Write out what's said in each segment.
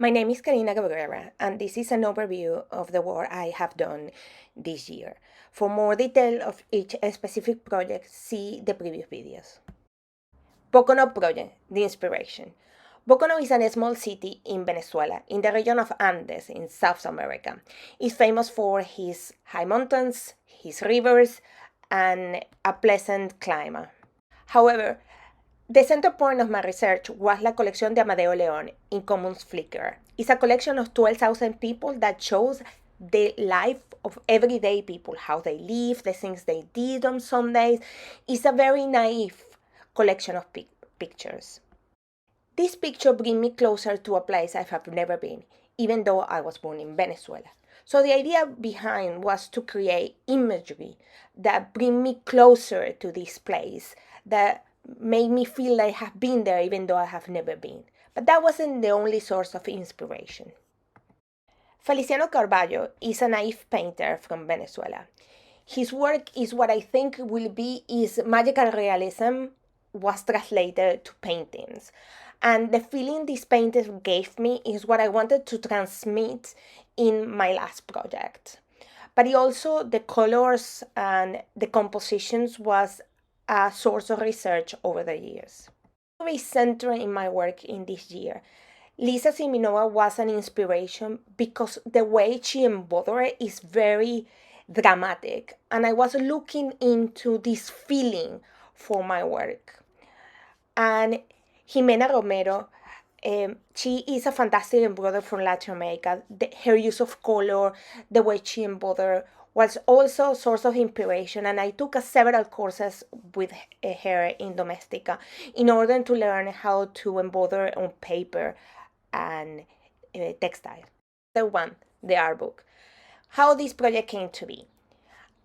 My name is Karina Cabrera, and this is an overview of the work I have done this year. For more detail of each specific project, see the previous videos. Boconó Project, the inspiration. Boconó is a small city in Venezuela, in the region of Andes in South America. It's famous for its high mountains, its rivers, and a pleasant climate. However, the center point of my research was La Colección de Amadeo León in Commons Flickr. It's a collection of 12,000 people that shows the life of everyday people, how they live, the things they did on Sundays. It's a very naive collection of pictures. This picture brings me closer to a place I have never been, even though I was born in Venezuela. So the idea behind was to create imagery that bring me closer to this place, that make me feel I have been there even though I have never been. But that wasn't the only source of inspiration. Feliciano Carballo is a naive painter from Venezuela. His work is what I think will be his magical realism was translated to paintings. And the feeling this painter gave me is what I wanted to transmit in my last project. But also the colors and the compositions was a source of research over the years. Very central in my work in this year. Lisa Siminova was an inspiration because the way she embodied it is very dramatic, and I was looking into this feeling for my work. And Jimena Romero, she is a fantastic embroiderer from Latin America. Her use of color, the way she embroidered, was also a source of inspiration, and I took several courses with her in Domestika in order to learn how to embroider on paper and textile. The one, the art book. How this project came to be.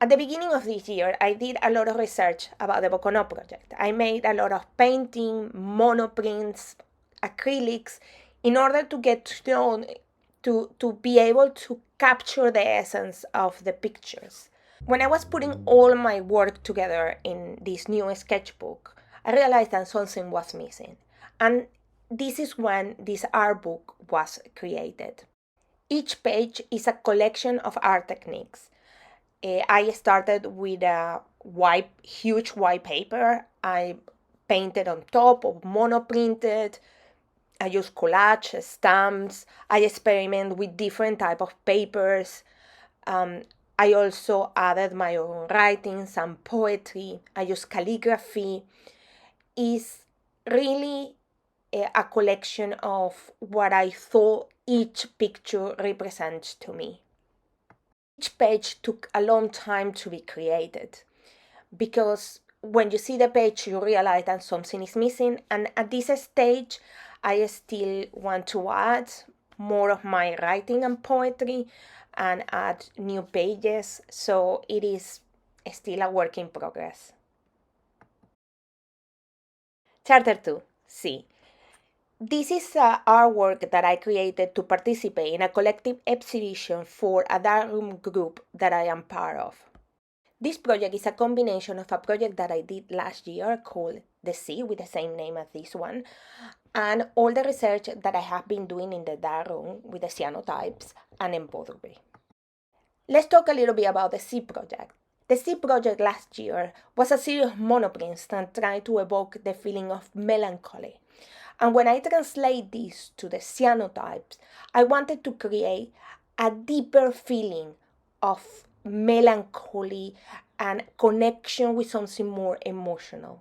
At the beginning of this year, I did a lot of research about the Boconó project. I made a lot of painting, monoprints, acrylics, in order to get to know, to be able to capture the essence of the pictures. When I was putting all my work together in this new sketchbook, I realized that something was missing. And this is when this art book was created. Each page is a collection of art techniques. I started with a huge white paper. I painted on top of monoprinted. I use collage, stamps. I experiment with different type of papers. I also added my own writing, some poetry. I use calligraphy. It's really a collection of what I thought each picture represents to me. Each page took a long time to be created because when you see the page, you realize that something is missing. And at this stage, I still want to add more of my writing and poetry and add new pages. So it is still a work in progress. Chapter 2, C. This is artwork that I created to participate in a collective exhibition for a darkroom group that I am part of. This project is a combination of a project that I did last year called The Sea, with the same name as this one, and all the research that I have been doing in the darkroom with the cyanotypes and embroidery. Let's talk a little bit about the Sea project. The Sea project last year was a series of monoprints that tried to evoke the feeling of melancholy. And when I translate this to the cyanotypes, I wanted to create a deeper feeling of melancholy and connection with something more emotional.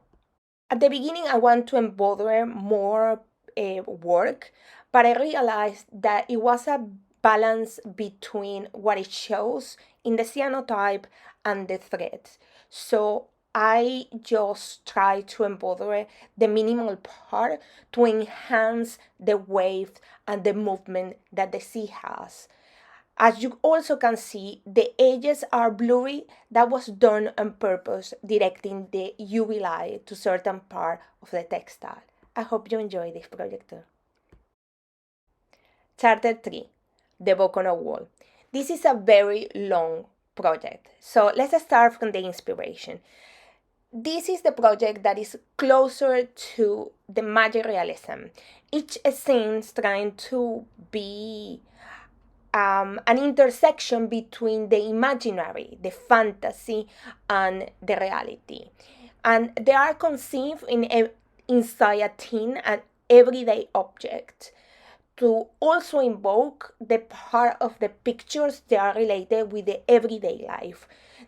At the beginning, I want to embody more work, but I realized that it was a balance between what it shows in the cyanotype and the threads. So I just try to embody the minimal part to enhance the wave and the movement that the sea has. As you also can see, the edges are blurry. That was done on purpose, directing the UV light to certain part of the textile. I hope you enjoy this project too. Chapter 3, the Boconó Wall. This is a very long project, so let's start from the inspiration. this is the project that is closer to the magic realism. Each scene is trying to be an intersection between the imaginary, the fantasy, and the reality. And they are conceived inside a teen, an everyday object, to also invoke the part of the pictures that are related with the everyday life.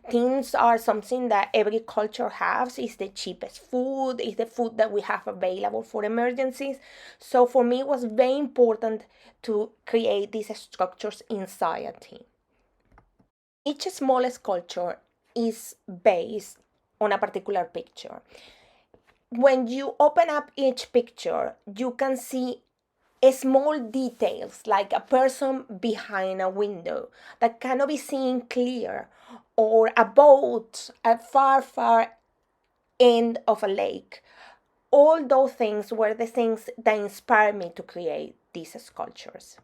Things are something that every culture has. It's the cheapest food, it's the food that we have available for emergencies. So for me, it was very important to create these structures inside a team. Each small sculpture is based on a particular picture. When you open up each picture, you can see small details like a person behind a window that cannot be seen clear, or a boat at far end of a lake. All those things were the things that inspired me to create these sculptures.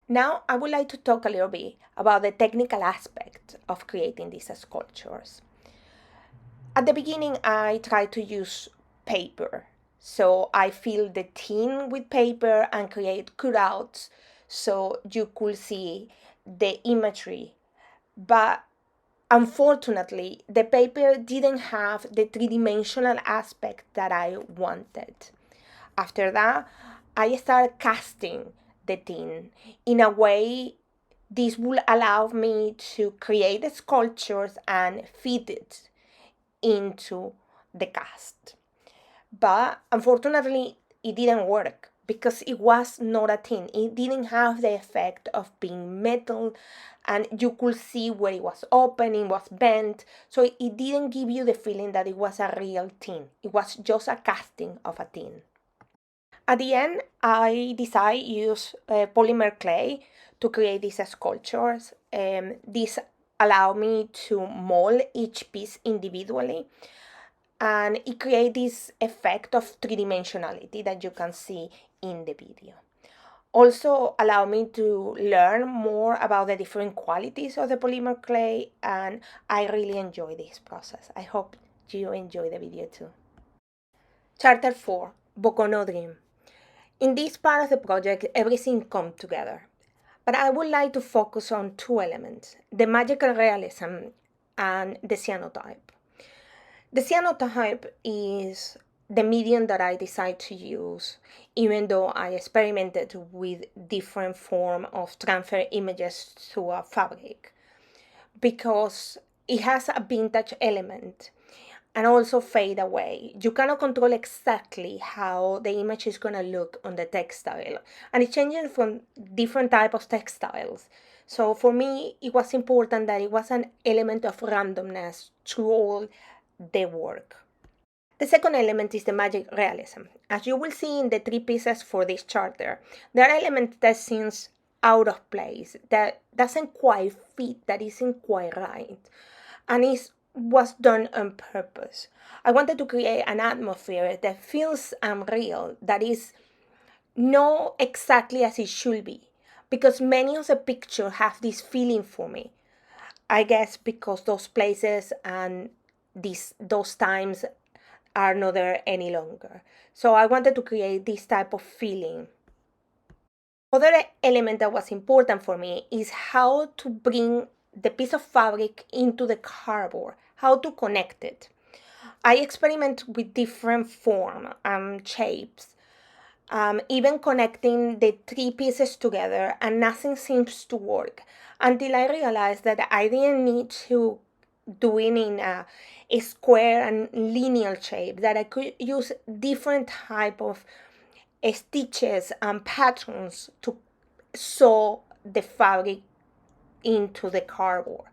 Now I would like to talk a little bit about the technical aspect of creating these sculptures. At the beginning, I tried to use paper. So I filled the tin with paper and create cutouts so you could see the imagery. But unfortunately, the paper didn't have the three-dimensional aspect that I wanted. After that, I started casting the tin in a way this will allow me to create sculptures and fit it into the cast. But unfortunately, it didn't work because it was not a tin. It didn't have the effect of being metal, and you could see where it was open, it was bent. So it didn't give you the feeling that it was a real tin. It was just a casting of a tin. At the end, I decided to use polymer clay to create these sculptures. This allowed me to mold each piece individually, and it creates this effect of three-dimensionality that you can see in the video. Also allow me to learn more about the different qualities of the polymer clay, and I really enjoy this process. I hope you enjoy the video too. Chapter 4, Bokono Dream. In this part of the project, everything comes together. But I would like to focus on two elements, the magical realism and the cyanotype. The cyanotype is the medium that I decided to use, even though I experimented with different form of transfer images to a fabric, because it has a vintage element and also fade away. You cannot control exactly how the image is going to look on the textile, and it changes from different type of textiles. So for me, it was important that it was an element of randomness through all the work. The second element is the magic realism. As you will see in the three pieces for this charter, there are elements that seems out of place, that doesn't quite fit, that isn't quite right, and it was done on purpose. I wanted to create an atmosphere that feels unreal, that is not exactly as it should be, because many of the pictures have this feeling for me. I guess because those places and those times are not there any longer. So I wanted to create this type of feeling. Other element that was important for me is how to bring the piece of fabric into the cardboard, how to connect it. I experiment with different form and shapes, even connecting the three pieces together, and nothing seems to work until I realized that I didn't need to do it in a square and linear shape, that I could use different type of stitches and patterns to sew the fabric into the cardboard,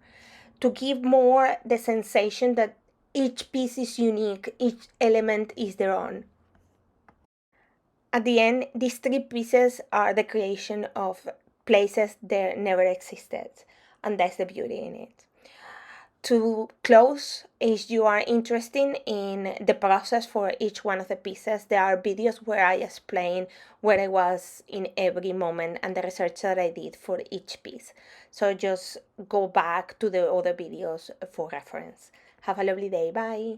to give more the sensation that each piece is unique, each element is their own. At the end, these three pieces are the creation of places that never existed, and that's the beauty in it. To close, if you are interested in the process for each one of the pieces, there are videos where I explain where I was in every moment and the research that I did for each piece. So just go back to the other videos for reference. Have a lovely day. Bye.